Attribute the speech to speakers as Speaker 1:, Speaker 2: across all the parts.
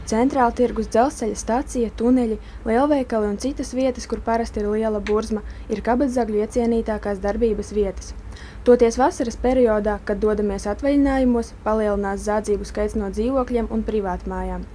Speaker 1: Centrāla tirgus, dzelzceļa stacija, tuneļi, lielveikali un citas vietas, kur parasti ir liela burzma, ir kabatzagļu iecienītākās darbības vietas. Toties vasaras periodā, kad dodamies atvaļinājumos, palielinās zādzību skaits no dzīvokļiem un privātmājām.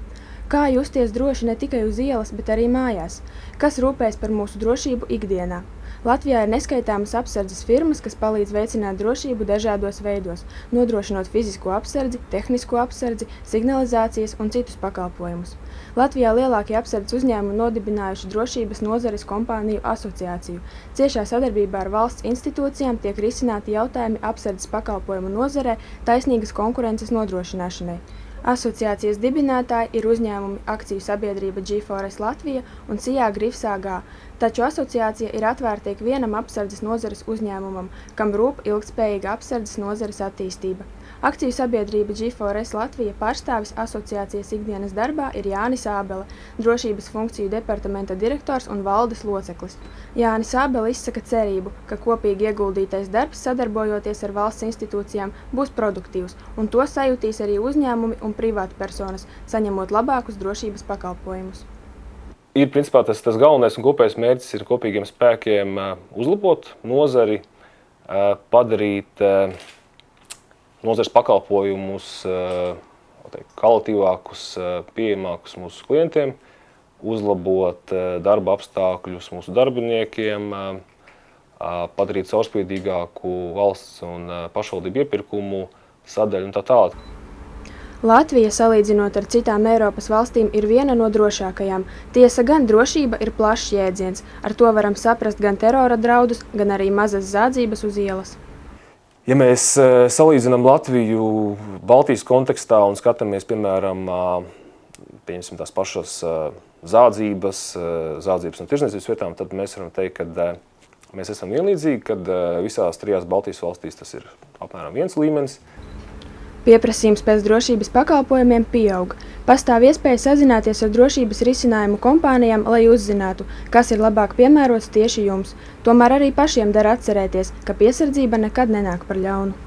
Speaker 1: Kā justies droši ne tikai uz ielas, bet arī mājās? Kas rūpējas par mūsu drošību ikdienā? Latvijā ir neskaitāmas apsardzes firmas, kas palīdz veicināt drošību dažādos veidos, nodrošinot fizisko apsardzi, tehnisko apsardzi, signalizācijas un citus pakalpojumus. Latvijā lielākie apsardzes uzņēmumi nodibinājuši drošības nozares kompāniju asociāciju. Ciešā sadarbībā ar valsts institūcijām tiek risināti jautājumi apsardzes pakalpojumu nozarē taisnīgas konkurences nodrošināšanai. Asociācijas dibinātāji ir uzņēmumi akciju sabiedrība G4S Latvija un Sijā Grifs AG, taču asociācija ir atvērta ik vienam apsardzes nozares uzņēmumam, kam rūp ilgtspējīga apsardzes nozares attīstība. Akciju sabiedrība G4S Latvija pārstāvis asociācijas ikdienas darbā ir Jānis Ābele, drošības funkciju departamenta direktors un valdes loceklis. Jānis Ābele izsaka cerību, ka kopīgi ieguldītais darbs, sadarbojoties ar valsts institūcijām, būs produktīvs, un to sajūtīs arī uzņēmumi un privātpersonas, saņemot labākus drošības pakalpojumus.
Speaker 2: Ir principā tas galvenais un kopējais mērķis ir kopīgiem spēkiem uzlabot nozari, padarīt nozares pakalpojumus kvalitīvākus, pieejamākus mūsu klientiem, uzlabot darba apstākļus mūsu darbiniekiem, padarīt caurspīdīgāku valsts un pašvaldību iepirkumu sadaļu un tā tālāk.
Speaker 1: Latvija, salīdzinot ar citām Eiropas valstīm, ir viena no drošākajām. Tiesa gan drošība ir plašs jēdziens. Ar to varam saprast gan terora draudus, gan arī mazas zādzības uz ielas.
Speaker 2: Ja mēs salīdzinām Latviju Baltijas kontekstā un skatāmies, piemēram, tās pašas zādzības un tirdzniecības vietām, tad mēs varam teikt, ka mēs esam vienlīdzīgi, kad visās trijās Baltijas valstīs tas ir apmēram viens līmenis.
Speaker 1: Pieprasījums pēc drošības pakalpojumiem pieaug. Pastāv iespēja sazināties ar drošības risinājumu kompānijām, lai uzzinātu, kas ir labāk piemērots tieši jums. Tomēr arī pašiem dara atcerēties, ka piesardzība nekad nenāk par ļaunu.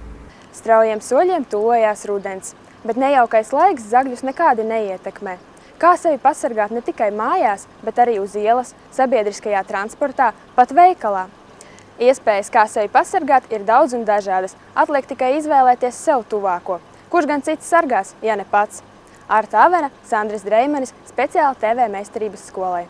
Speaker 1: Straujiem soļiem tuvojās rudens, bet nejaukais laiks zagļus nekādi neietekmē. Kā sevi pasargāt ne tikai mājās, bet arī uz ielas, sabiedriskajā transportā, pat veikalā? Iespējas, kā sevi pasargāt, ir daudz un dažādas. Atliek tikai izvēlēties sev tuvāko. Kurš gan cits sargās, ja ne pats? Arta Avena, Sandris Dreimanis, speciāli TV meistarības skolai.